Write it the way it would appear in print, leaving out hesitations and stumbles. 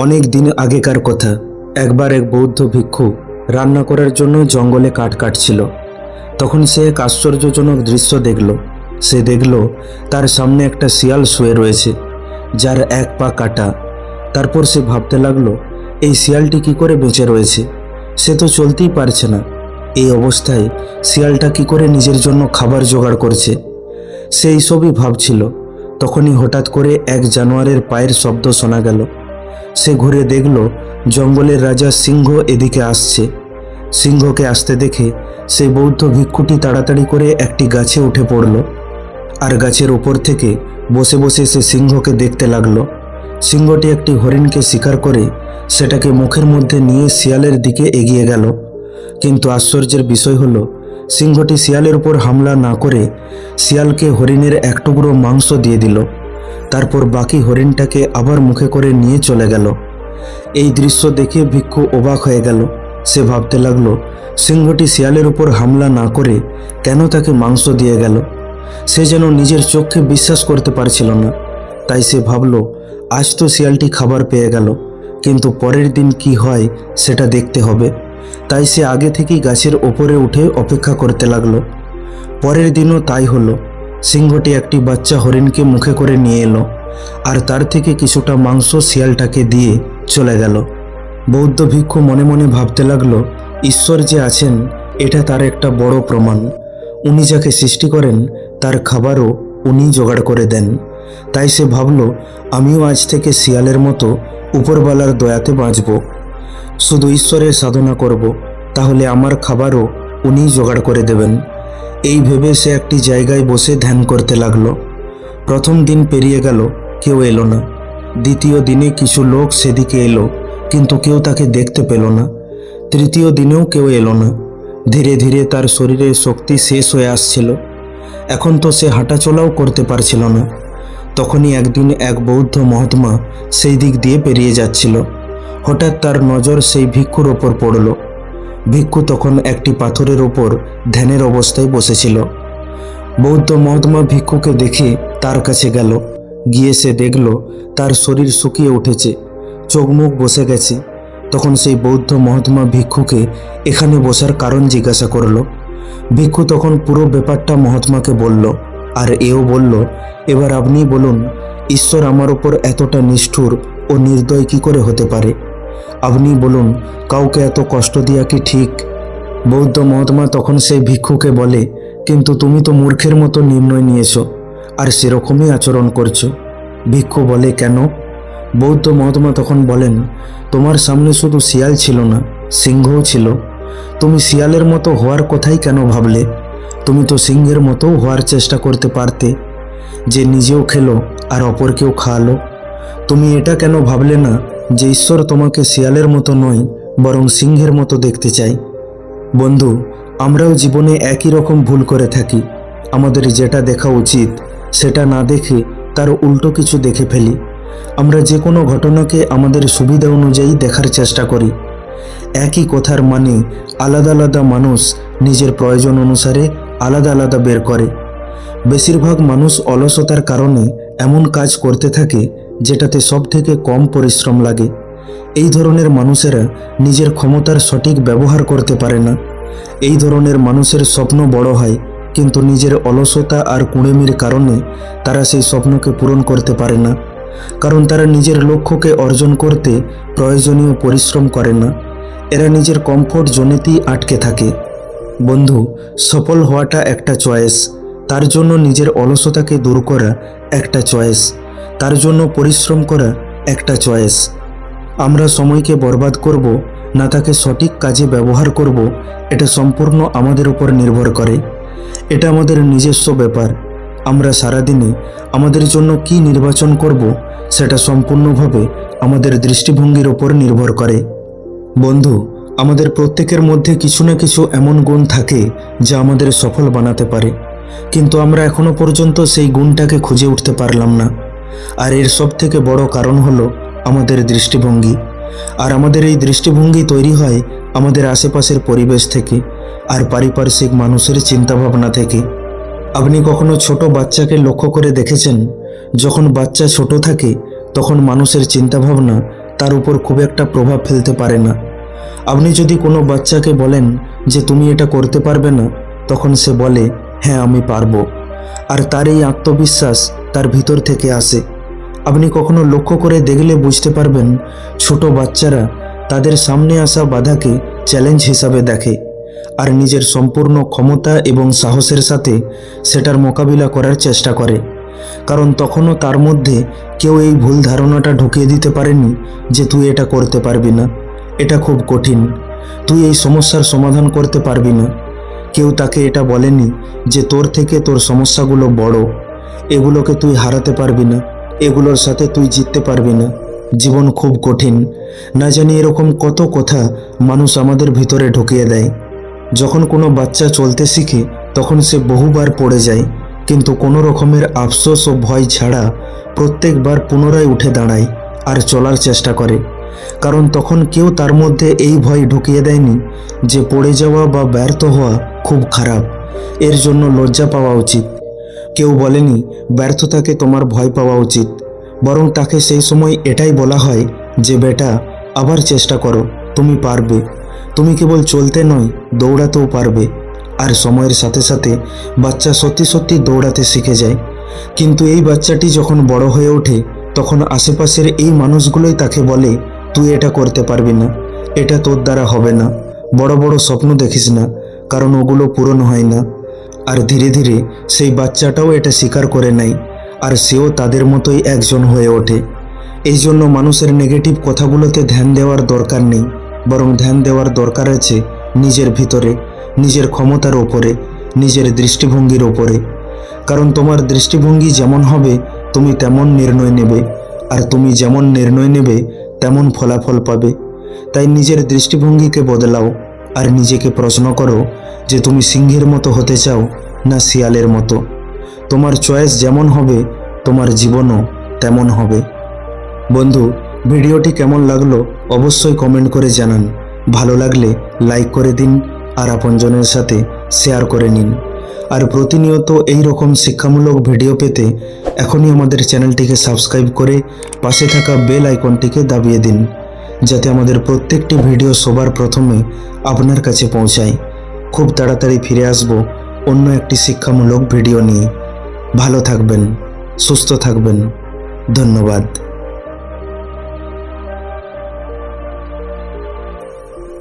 অনেক দিন আগেকার কথা। একবার এক বৌদ্ধ ভিক্ষু রান্না করার জন্য জঙ্গলে কাঠ কাটছিল। তখন সে এক আশ্চর্যজনক দৃশ্য দেখল। সে দেখল তার সামনে একটা শিয়াল শুয়ে রয়েছে, যার এক পা কাটা। তারপর সে ভাবতে লাগলো, এই শিয়ালটি কি করে বেঁচে রয়েছে? সে তো চলতেই পারছে না। এই অবস্থায় শিয়ালটা কি করে নিজের জন্য খাবার জোগাড় করছে? সে এইসবই ভাবছিল। তখনই হঠাৎ করে এক জানোয়ারের পায়ের শব্দ শোনা গেল। সে ঘুরে দেখল জঙ্গলের রাজা সিংহ এদিকে আসছে। সিংহকে আসতে দেখে সেই বৌদ্ধ ভিক্ষুটি তাড়াতাড়ি করে একটি গাছে উঠে পড়ল, আর গাছের ওপর থেকে বসে বসে সে সিংহকে দেখতে লাগলো। সিংহটি একটি হরিণকে শিকার করে সেটাকে মুখের মধ্যে নিয়ে শিয়ালের দিকে এগিয়ে গেল। কিন্তু আশ্চর্যের বিষয় হলো, সিংহটি শিয়ালের উপর হামলা না করে শিয়ালকে হরিণের এক টুকরো মাংস দিয়ে দিল। তারপর বাকি হরিণটাকে আবার মুখে করে নিয়ে চলে গেল। এই দৃশ্য দেখে ভিক্ষু অবাক হয়ে গেল। সে ভাবতে লাগলো, সিংহটি শিয়ালের উপর হামলা না করে কেন তাকে মাংস দিয়ে গেল? সে যেন নিজের চোখকে বিশ্বাস করতে পারছিল না। তাই সে ভাবল, আজ তো শিয়ালটি খাবার পেয়ে গেল, কিন্তু পরের দিন কি হয় সেটা দেখতে হবে। তাই সে আগে থেকেই গাছের ওপরে উঠে অপেক্ষা করতে লাগলো। পরের দিনও তাই হলো। সিংহটি একটি বাচ্চা হরিণকে মুখে করে নিয়ে এলো, আর তার থেকে কিছুটা মাংস শিয়ালটাকে দিয়ে চলে গেল। বৌদ্ধ ভিক্ষু মনে মনে ভাবতে লাগলো, ঈশ্বর যে আছেন এটা তার একটা বড় প্রমাণ। উনি যাকে সৃষ্টি করেন তার খাবারও উনি জোগাড় করে দেন। তাই সে ভাবল, আমিও আজ থেকে শিয়ালের মতো উপরওয়ালার দয়াতে বাঁচব। শুধু ঈশ্বরের সাধনা করব, তাহলে আমার খাবারও উনি জোগাড় করে দেবেন। এই ভেবে সে একটি জায়গায় বসে ধ্যান করতে লাগলো। প্রথম দিন পেরিয়ে গেল, কেউ এলো না। দ্বিতীয় দিনে কিছু লোক সেদিকে এলো, কিন্তু কেউ তাকে দেখতে পেল না। তৃতীয় দিনেও কেউ এলো না। ধীরে ধীরে তার শরীরের শক্তি শেষ হয়ে আসছিল। এখন তো সে হাঁটাচলাও করতে পারছিল না। তখনই একদিন এক বৌদ্ধ মহাত্মা সেই দিক দিয়ে পেরিয়ে যাচ্ছিল। হঠাৎ তার নজর সেই ভিক্ষুর ওপর পড়ল। ভিক্ষু তখন একটি পাথরের ওপর ধ্যানের অবস্থায় বসেছিল। বৌদ্ধ মহাত্মা ভিক্ষুকে দেখে তার কাছে গেল। গিয়ে সে দেখল তার শরীর শুকিয়ে উঠেছে, চোখ মুখ বসে গেছে। তখন সেই বৌদ্ধ মহাত্মা ভিক্ষুকে এখানে বসার কারণ জিজ্ঞাসা করল। ভিক্ষু তখন পুরো ব্যাপারটা মহাত্মাকে বলল, আর এও বলল, এবার আপনি বলুন, ঈশ্বর আমার উপর এতটা নিষ্ঠুর ও নির্দয় কি করে হতে পারে? আপনি বলুন, কাউকে এত কষ্ট দেওয়া কি ঠিক? বৌদ্ধ মহাত্মা তখন সেই ভিক্ষুকে বলে, কিন্তু তুমি তো মূর্খের মতো নির্ণয় নিয়েছো, আর সেরকমই আচরণ করছো। ভিক্ষু বলে, কেন? বৌদ্ধ মহাত্মা তখন বলেন, তোমার সামনে শুধু শিয়াল ছিল না, সিংহও ছিল। তুমি শিয়ালের মতো হওয়ার কথাই কেন ভাবলে? তুমি তো সিংহের মতো হওয়ার চেষ্টা করতে পারতে, যে নিজেও খেলো আর অপরকেও খাওয়ালো। তুমি এটা কেন ভাবলে না যে ঈশ্বর তোমাকে শিয়ালের মতো নয়, বরং সিংহের মতো দেখতে চাই? বন্ধু, আমরাও জীবনে একই রকম ভুল করে থাকি। আমাদের যেটা দেখা উচিত সেটা না দেখে তার উল্টো কিছু দেখে ফেলি। আমরা যে কোনো ঘটনাকে আমাদের সুবিধা অনুযায়ী দেখার চেষ্টা করি। একই কথার মানে আলাদা আলাদা মানুষ নিজের প্রয়োজন অনুসারে আলাদা আলাদা বের করে। বেশিরভাগ মানুষ অলসতার কারণে এমন কাজ করতে থাকে যেটাতে সব থেকে কম পরিশ্রম লাগে। এই ধরনের মানুষেরা নিজের ক্ষমতার সঠিক ব্যবহার করতে পারে না। এই ধরনের মানুষের স্বপ্ন বড় হয়, কিন্তু নিজের অলসতা আর কুঁড়েমির কারণে তারা সেই স্বপ্নকে পূরণ করতে পারে না। কারণ তারা নিজের লক্ষ্যকে অর্জন করতে প্রয়োজনীয় পরিশ্রম করে না। এরা নিজের কমফোর্ট জোনেতেই আটকে থাকে। বন্ধু, সফল হওয়াটা একটা চয়েস। তার জন্য নিজের অলসতাকে দূর করা একটা চয়েস। তার জন্য পরিশ্রম করা একটা চয়েস। আমরা সময়কে বরবাদ করব না তাকে সঠিক কাজে ব্যবহার করব, এটা সম্পূর্ণ আমাদের উপর নির্ভর করে। এটা আমাদের নিজস্ব ব্যাপার। আমরা সারাদিনে আমাদের জন্য কি নির্বাচন করব সেটা সম্পূর্ণভাবে আমাদের দৃষ্টিভঙ্গির উপর নির্ভর করে। বন্ধু, আমাদের প্রত্যেকের মধ্যে কিছু না কিছু এমন গুণ থাকে যা আমাদের সফল বানাতে পারে, কিন্তু আমরা এখনো পর্যন্ত সেই গুণটাকে খুঁজে উঠতে পারলাম না। আর এর সব থেকে বড় কারণ হলো আমাদের দৃষ্টিভঙ্গি। আর আমাদের এই দৃষ্টিভঙ্গি তৈরি হয় আমাদের আশেপাশের পরিবেশ থেকে আর পারিপার্শ্বিক মানুষের চিন্তাভাবনা থেকে। আপনি কখনো ছোট বাচ্চাকে লক্ষ্য করে দেখেছেন? যখন বাচ্চা ছোট থাকে তখন মানুষের চিন্তাভাবনা তার উপর খুব একটা প্রভাব ফেলতে পারে না। আপনি যদি কোনো বাচ্চাকে বলেন যে তুমি এটা করতে পারবে না, তখন সে বলে হ্যাঁ আমি পারবো, আর তার এই আত্মবিশ্বাস তার ভিতর থেকে আসে। আপনি কখনো লক্ষ্য করে দেখলে বুঝতে পারবেন ছোট বাচ্চারা তাদের সামনে আসা বাধাকে চ্যালেঞ্জ হিসাবে দেখে আর নিজের সম্পূর্ণ ক্ষমতা এবং সাহসের সাথে সেটার মোকাবিলা করার চেষ্টা করে। কারণ তখনও তার মধ্যে কেউ এই ভুল ধারণাটা ঢুকিয়ে দিতে পারেনি যে তুই এটা করতে পারবি না, এটা খুব কঠিন, তুই এই সমস্যার সমাধান করতে পারবি না। কেউ তাকে এটা বলেনি যে তোর থেকে তোর সমস্যাগুলো বড়, এগুলোকে তুই হারাতে পারবি না, এগুলোর সাথে তুই জিততে পারবি না, জীবন খুব কঠিন। না জানি এরকম কত কথা মানুষ আমাদের ভিতরে ঢুকিয়ে দেয়। যখন কোনো বাচ্চা চলতে শিখে তখন সে বহুবার পড়ে যায়, কিন্তু কোনো রকমের আফসোস ও ভয় ছাড়া প্রত্যেকবার পুনরায় উঠে দাঁড়ায় আর চলার চেষ্টা করে। কারণ তখন কেউ তার মধ্যে এই ভয় ঢুকিয়ে দেয়নি যে পড়ে যাওয়া বা ব্যর্থ হওয়া খুব খারাপ, এর জন্য লজ্জা পাওয়া উচিত। কেউ বলেনি ব্যর্থতাকে তোমার ভয় পাওয়া উচিত, বরং তাকে সেই সময় এটাই বলা হয় যে বেটা আবার চেষ্টা করো, তুমি পারবে, তুমি কেবল চলতে নয় দৌড়াতেও পারবে। আর সময়ের সাথে সাথে বাচ্চা সত্যি সত্যি দৌড়াতে শিখে যায়। কিন্তু এই বাচ্চাটি যখন বড় হয়ে ওঠে তখন আশেপাশের এই মানুষগুলোই তাকে বলে তুই এটা করতে পারবি না, এটা তোর দ্বারা হবে না, বড় বড় স্বপ্ন দেখিস না, কারণ ওগুলো পূরণ হয় না। আর ধীরে ধীরে সেই বাচ্চাটাও এটা স্বীকার করে নেয় আর সেও তাদের মতোই একজন হয়ে ওঠে। এই জন্য মানুষের নেগেটিভ কথাগুলোতে ধ্যান দেওয়ার দরকার নেই, বরং ধ্যান দেওয়ার দরকার আছে নিজের ভিতরে, নিজের ক্ষমতার ওপরে, নিজের দৃষ্টিভঙ্গির ওপরে। কারণ তোমার দৃষ্টিভঙ্গি যেমন হবে তুমি তেমন নির্ণয় নেবে, আর তুমি যেমন নির্ণয় নেবে তেমন ফলাফল পাবে। তাই নিজের দৃষ্টিভঙ্গিকে বদলাও আর নিজেকে প্রশ্ন করো যে তুমি সিংহের মতো হতে চাও না শিয়ালের মতো। তোমার চয়েস যেমন হবে তোমার জীবনও তেমন হবে। বন্ধু, ভিডিওটি কেমন লাগলো অবশ্যই কমেন্ট করে জানান। ভালো লাগলে লাইক করে দিন আর আপনজনের সাথে শেয়ার করে নিন। আর প্রতিনিয়ত এই রকম শিক্ষামূলক ভিডিও পেতে এখনই আমাদের চ্যানেলটিকে সাবস্ক্রাইব করে পাশে থাকা বেল আইকনটিকে দাবিয়ে দিন, যাতে আমাদের প্রত্যেকটি ভিডিও সবার প্রথমে আপনার কাছে পৌঁছায়। খুব তাড়াতাড়ি ফিরে আসব অন্য একটি শিক্ষামূলক ভিডিও নিয়ে। ভালো থাকবেন, সুস্থ থাকবেন। ধন্যবাদ।